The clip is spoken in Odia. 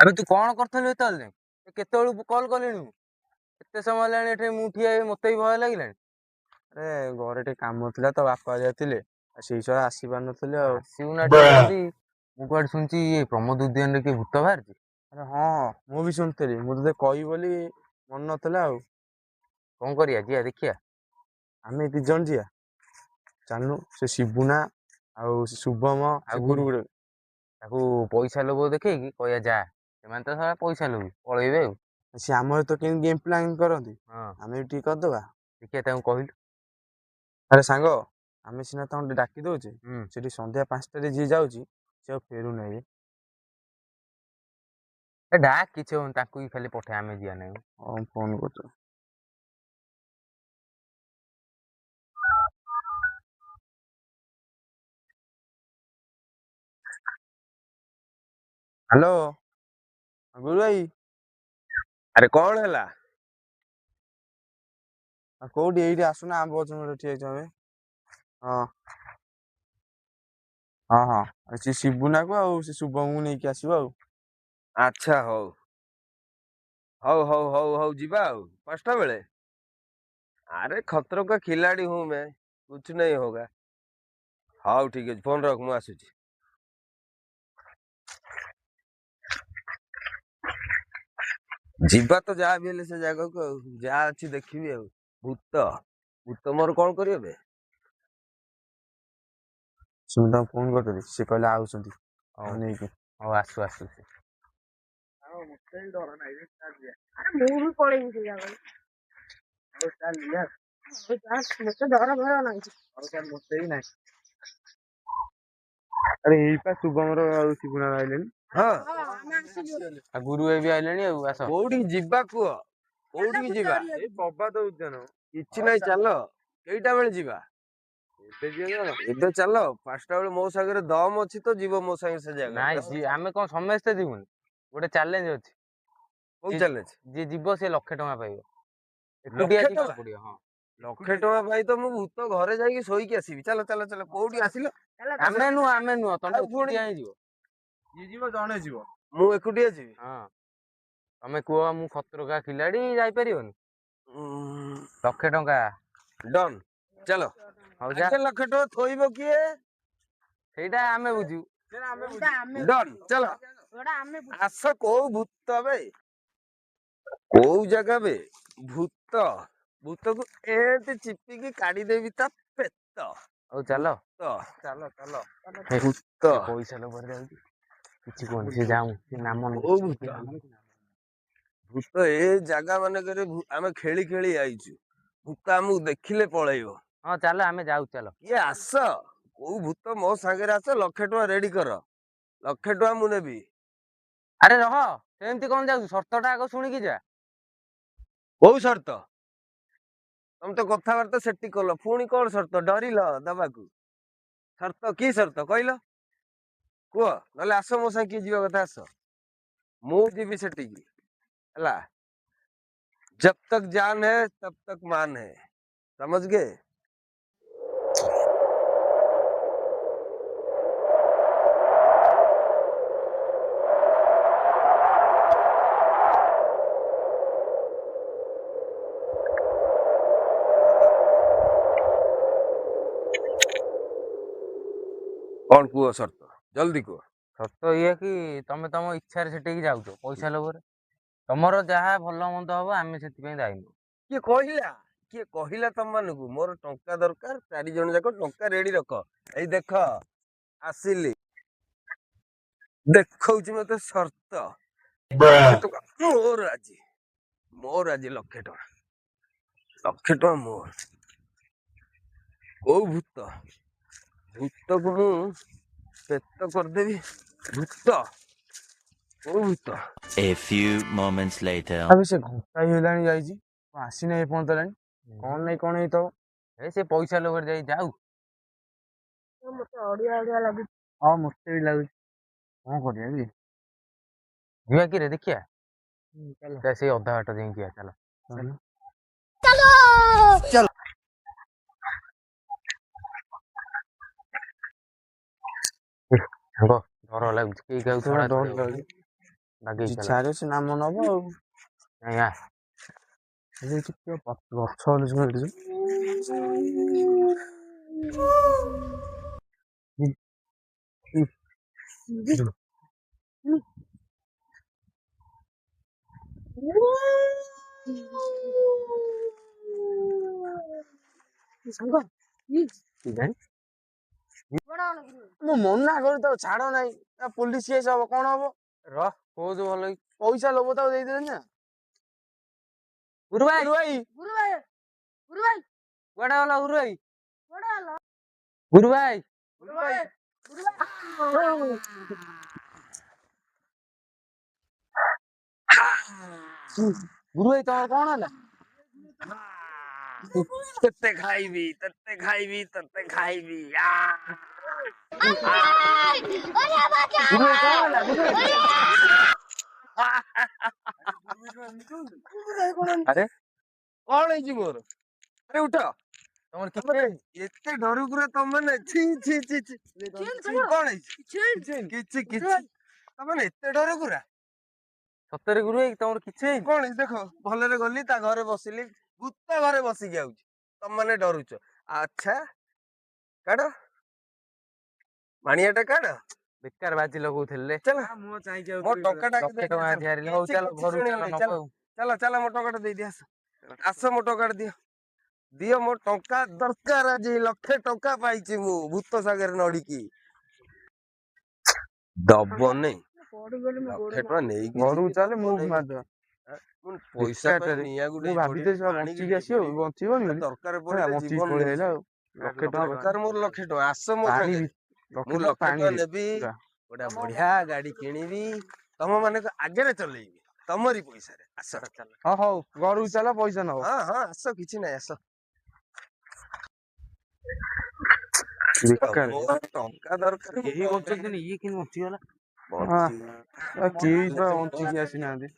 ଆବେ ତୁ କଣ କରୁଥିଲୁ ଏତେବେଳେ ଯାଏଁ? କେତେବେଳୁ କଲ୍ କଲିଣି ମୁଁ? ଏତେ ସମୟ ହେଲାଣି ଏଠି ମୁଁ ଠିଆ ହେଇ ମତେ ବି ଭୟ ଲାଗିଲାଣି। ଆରେ ଘରେ ଟିକେ କାମ ଥିଲା ତ ବାପା ଯାଇଥିଲେ ଆଉ ସେଇ ଛୁଆ ଆସି ପାରୁନଥିଲେ ଆଉ। ଆସିବୁ ନା ଟିକେ ଜଲ୍ଦି। ମୁଁ କୁଆଡେ ଶୁଣିଛି ଇଏ ପ୍ରମୋଦ ଉଦ୍ୟାନରେ କିଏ ଭୂତ ବାହାରିଛି। ଆରେ ହଁ ମୁଁ ବି ଶୁଣିଥିଲି, ମୁଁ ତତେ କହିବି ବୋଲି ମନେ ନଥିଲା ଆଉ। କଣ କରିବା ଯିବା ଦେଖିଆ। ଆମେ 2 ଜଣ ଯିବା, ଚାଲୁନୁ। ସେ ଶିବୁନା ଆଉ ସେ ଶୁଭମ ଆଉ ସେ ଗୁରୁ ଗୁରୁ ତାକୁ ପଇସା ଲୋଭ ଦେଖେଇକି କହିବା ଯା। ସେମାନେ ତ ଶଳା ପଇସା ଲୋଭୀ ପଳେଇବେ ଆଉ। ସେ ଆମର ତ କେମିତି ଗେମ୍ ପ୍ଲାନ୍ କରନ୍ତି, ହଁ ଆମେ ବି ଟିକେ କରିଦବା। ଦେଖିଆ ତାଙ୍କୁ କହିଲୁ। ଆରେ ସାଙ୍ଗ, ଆମେ ସିନା ତାଙ୍କୁ ଡାକି ଦଉଛେ, ହୁଁ ସେଠି ସନ୍ଧ୍ୟା 5ଟାରେ ଯିଏ ଯାଉଛି ସେ ଆଉ ଫେରୁନାହିଁ। ଏ ଡାକ୍ କିଛି ହବନି, ତାଙ୍କୁ ବି ଖାଲି ପଠେଇ ଆମେ ଯିବା ନାହିଁ। ହଁ ଫୋନ କରୁଛୁ। ହ୍ୟାଲୋ ଗୁରୁ ଭାଇ। ଆରେ କଣ ହେଲା? ଆଉ କୋଉଠି? ଏଇଠି ଆସୁନା, ଆମ୍ବ ଗଛ ମୂଳରେ ଠିଆ ହେଇଛୁ ଆମେ। ହଁ ହଁ ହଁ, ସେ ଶିବୁନାକୁ ଆଉ ସେ ଶୁଭମକୁ ନେଇକି ଆସିବ ଆଉ। ଆଚ୍ଛା ହଉ ହଉ ହଉ ହଉ ହଉ ଯିବା ଆଉ 5ଟା ବେଳେ। अरे खतरों का खिलाड़ी हूं मैं, कुछ नहीं होगा। हाउ ठीक है, फोन रख, मु आसुची। ଯିବା ତ ଯାହା ବି ହେଲେ ସେ ଜାଗାକୁ, ଆଉ ଯାହା ଅଛି ଦେଖିବି ଆଉ। ଭୂତ ଭୂତ ମୋର କଣ କରିବେ ବେ? ଶୁଣି ତାଙ୍କୁ ଫୋନ କରିଥିଲି, ସେ କହିଲେ ଆଉଛନ୍ତି ହଉ ନେଇକି। ହଉ ଆସୁ ଆସୁ। ମତେ ବି ଡର ନାହିଁ, ଆରେ ମୁଁ ବି ପଳେଇବି ସେ ଜାଗାକୁ। ମତେ ଡର ଭୟ ନାହିଁ। ମତେ ବି ନାହିଁ। ଆରେ ଏଇପା ଶୁଭମର ଆଉ ଶିବୁନା ଆଇଲେଣି। ହଁ ଆମେ ଆସିଲୁ। ଆଉ ଗୁରୁ ଭାଇ ବି ଆଇଲେଣି ଆଉ ଆସ। କୋଉଠିକି ଯିବା କୁହ? କୋଉଠିକି ଯିବା? ଏଇ ପ୍ରଭାତ ଉଦ୍ୟାନ। କିଛି ନାହିଁ, ଚାଲ। କେଇଟା ବେଳେ ଯିବା? ଏବେ ଯିବା ନା? ଏବେ ଚାଲ। 5ଟା ବେଳେ ମୋ ସାଙ୍ଗରେ ଦମ ଅଛି ତ, ଯିବ ମୋ ସାଙ୍ଗେ ସେ ଜାଗା। ଆମେ କଣ ସମସ୍ତେ ଯିବୁନି? ଗୋଟେ ଚ୍ୟାଲେଞ୍ଜ ଅଛି। କୋଉ ଚ୍ୟାଲେଞ୍ଜ? ଯିଏ ଯିବ ସେ 1,00,000 ଟଙ୍କା ପାଇବ। ଏକୁଟିଆ ଲକ୍ଷେ ଯିବାକୁ ଟଙ୍କା? ପଡିବ। ହଁ 1,00,000 ପାଇଁ ତ ମୁଁ ଭୂତ ଘରେ ଯାଇକି ଶୋଇକି ଆସିବି। ଚାଲ ଚାଲ ଚାଲ, କୋଉଠି ଆସିଲ? ଆମେ ନୁହଁ ତମେ ଆଉ ପୁଣି ଏକୁଟିଆ ହିଁ ଯିବ। ଯିଏ ଯିବ ଜଣେ ଯିବ। ମୁଁ ଏକୁଟିଆ ଯିବି? ହଁ ତମେ କୁହ ମୁଁ ଖତରୋ କା ଖିଲାଡି, ଯାଇପାରିବନି? 1,00,000 ଟଙ୍କା। ଡନ୍, ଚାଲ। ହଉ ଯା। ଆଗେ 1,00,000 ଟଙ୍କା ଥୋଇବ କିଏ? ସେଇଟା ଆମେ ବୁଝିବୁ। ଡନ୍, ଚାଲ। ଆମେ ଆସ। କୋଉ ଭୂତ ବେ? କୋଉ ଜାଗା ବେ? ଭୂତ ଭୂତକୁ ଏମିତି ଚିପିକି କାଢିଦେବି ତା ପେଟ। ହଉ ଚାଲ। ତ ଚାଲ ଚାଲ। ଭୂତ। ସେ ପଇସା ଲୋଭରେ ଯାଉଛି, କିଛି କୁହନି ସେ ଯାଉ, ସେ ନାମ କୋଉ ଭୂତ? ଭୂତ ଏ ଜାଗା ମାନଙ୍କରେ ଆମେ ଖେଳି ଖେଳି ଆଇଛୁ। ଭୂତ ଆମକୁ ଦେଖିଲେ ପଳେଇବ। ହଁ ଚାଲ ଆମେ ଯାଉ, ଚାଲ। ଇଏ ଆସ। କୋଉ ଭୂତ? ମୋ ସାଙ୍ଗରେ ଆସ। 1,00,000 ଟଙ୍କା ରେଡି କର। 1,00,000 ଟଙ୍କା ମୁଁ ନେବି। ଆରେ ରହ, ସେମିତି କଣ ଯାଉଛୁ? ସର୍ତ୍ତଟା ଆଗ ଶୁଣିକି ଯା। କୋଉ ସର୍ତ୍ତ? ତମେ ତ କଥାବାର୍ତ୍ତା ସେଠି କଲ, ପୁଣି କଣ ସର୍ତ୍ତ? ଡରିଲ ଦବାକୁ? ସର୍ତ୍ତ କି ସର୍ତ୍ତ କହିଲ? କୁହ, ନହେଲେ ଆସ ମୋ ସାଙ୍ଗେ, କିଏ ଯିବା କଥା ଆସ। ମୁଁ ଯିବି ସେଠିକି, ହେଲା। जब तक जान है तब तक मान है, समझ गए? कौन कुह सर्त? जल्दी कुह। ସର୍ତ୍ତ ଇଏ କି ତମେ ତମ ଇଚ୍ଛାରେ ସେଠିକି ଯାଉଛ, ପଇସା ଲୋଭରେ। ତମର ଯାହା ଭଲ ମନ୍ଦ ହବ, ଆମେ ସେଥିପାଇଁ ଦାୟୀ ନୁହଁ। କିଏ କହିଲା? କିଏ କହିଲା ତମ ମାନଙ୍କୁ? ମୋର ଟଙ୍କା ଦରକାର, 4 ଜଣ ଯାକ ଟଙ୍କା ରେଡି ରଖ। ଏଇ ଦେଖ ଆସିଲି, ଦେଖଉଛି ମତେ ସର୍ତ୍ତ। 1,00,000 ଟଙ୍କା ମୋର ଆଜି, ମୋର ଆଜି 1,00,000 ଟଙ୍କା। 1,00,000 ଟଙ୍କା ମୋର। କୋଉ ଭୂତ? ଭୂତକୁ ମୁଁ ପେଟ କରିଦେବି। ଭୂତ କୋଉ ଭୂତ? A few moments later. ଆବେ ସେ ଘଣ୍ଟାଏ ହେଲାଣି ଯାଇଛି, ଆସିନାହିଁ ଏପର୍ଯ୍ୟନ୍ତ ହେଲାଣି। କଣ ନାଇଁ କଣ ହେଇଥିବ? ଏ ସେ ପଇସା ଲୋଭରେ ଯାଉ। ମତେ ଅଡିଆ ଅଡିଆ ଲାଗୁଛି। ହଁ ମତେ ବି ଲାଗୁଛି। କଣ କରିବା କି? ଯିବା କିରେ ଦେଖିଆ। ଚାଲ ସେଇ ଅଧା ବାଟ ଯାଇକି ଯିବା, ଚାଲ। ଚାଲ। ସାଙ୍ଗ ଡର ଲାଗୁଛି, କେହି କାହାକୁ ଛଡା ଡର ଛଡି ହବନି। ଲାଗୁଛି। ବାଗେଇ ଚାଲ ଛାରେ ସେ ନାମ ନବ ଆଉ ଆଜ୍ଞା ଏଠି ପୁରା ଗଛ ଅଛି ଶୁଣ ଏଠି ସାଙ୍ଗ ମୁଁ ମନା କରୁ ତାକୁ ଛାଡ ନାହିଁ ପୋଲିସ କେସ୍ ହବ କଣ ହବ ରହ କହୁଛୁ ଭଲ କି ପଇସା ଲୋଭ ତାକୁ ଦେଇଦେଲେ ନା ଗୁରୁ ଭାଇ ଭାଇ କୁଆଡେ ଗଲ ଗୁରୁ ଭାଇ ଗୁରୁ ଭାଇ ଗୁରୁ ଭାଇ ତମର କଣ ହେଲା ତତେ ଖାଇବି ତତେ ଖାଇବି ତତେ ଖାଇବି ଗୁରୁ ଭାଇ କଣ ହେଲା ଗୁରୁ ଭାଇ ଆରେ କଣ ହେଇଛି ମୋର ଆରେ ଉଠ ତମର ତମେ କିଛି ଏତେ ଡରୁକୁରା ତମେ ଛି ଛି ଛି ଛି କଣ ହେଇଛି କିଛି କିଛି ତମେ ଏତେ ଡରୁକୁରା ସତରେ ଗୁରୁ ଭାଇ ତମର କିଛି ହେଇନି କଣ ହେଇଛି ଦେଖ ଭଲରେ ଗଲି ତା ଘରେ ବସିଲି ଭୂତ ଘରେ ବସିକି ଆଉଛି ତମମାନେ ଡରୁଛ ଆଚ୍ଛା କାଢ ମାଣିଆଟା କାଢ ବେକାର ବାଜି ଲଗଉଥିଲେ ଚାଲ ମୁଁ ଚାହିଁକି ମୋ ଟଙ୍କାଟା ଲକ୍ଷେ ଟଙ୍କା ଦିଆରିଲେ ହଉ ଚାଲ ଘରକୁ ଚାଲ ନବ ଆଉ ଚାଲ ଚାଲ ମୋ ଟଙ୍କାଟା ଦେଇଦିଅ ଆସ ଆସ ମୋ ଟଙ୍କାଟା ଦିଅ ଦିଅ ମୋ ଟଙ୍କା ଦରକାର ଆଜି 1,00,000 ପାଇଛି ମୁଁ ଭୂତ ସାଙ୍ଗରେ ନଡିକି ଦବନି 1,00,000 ନେଇକି ଘରକୁ ଯିବି ଚାଲେ ମୁଁ ଦବନି। ମାରିଦେବା ମୁଁ ପଇସା ପାଇଁ ବେକାରଟାରେ। ନିଆଁ ଗୋଟେ ମୁଁ ଭାବିଥିଲି ସେ ବଞ୍ଚିକି ଆସିବ ବଞ୍ଚିବନି ବୋଲି ଦରକାର ହେଲା, ପଡିଲେ ବଞ୍ଚିକି ଜୀବନ ପଳେଇ ନେଇଯିବି। ଆଇଲା ଆଉ 1,00,000 ଦରକାର ମୋର 1,00,000 ଆସ ମୋ ପାଣି ସାଙ୍ଗରେ ମୁଁ 1,00,000 ପାଣିରେ ନେବି ପୁରା। ଗୋଟେ ବଢିଆ ଗାଡି କିଣିବି ତମ ମାନଙ୍କ ଆଗରେ ଚଲେଇବି ତମରି ପଇସାରେ ଆସ ହଁ ହଉ ଘରକୁ ଚାଲ ପଇସା ନବ ହଁ ହଁ ଆସ କିଛି ନାହିଁ ଆସ ବେକାର ମୋର ଟଙ୍କା ଦରକାର କେହି ବଞ୍ଚନ୍ତିନି ଇଏ କେମିତି ବଞ୍ଚିଗଲା କେହି ତ ବଞ୍ଚିକି ଆସିନାହାନ୍ତି।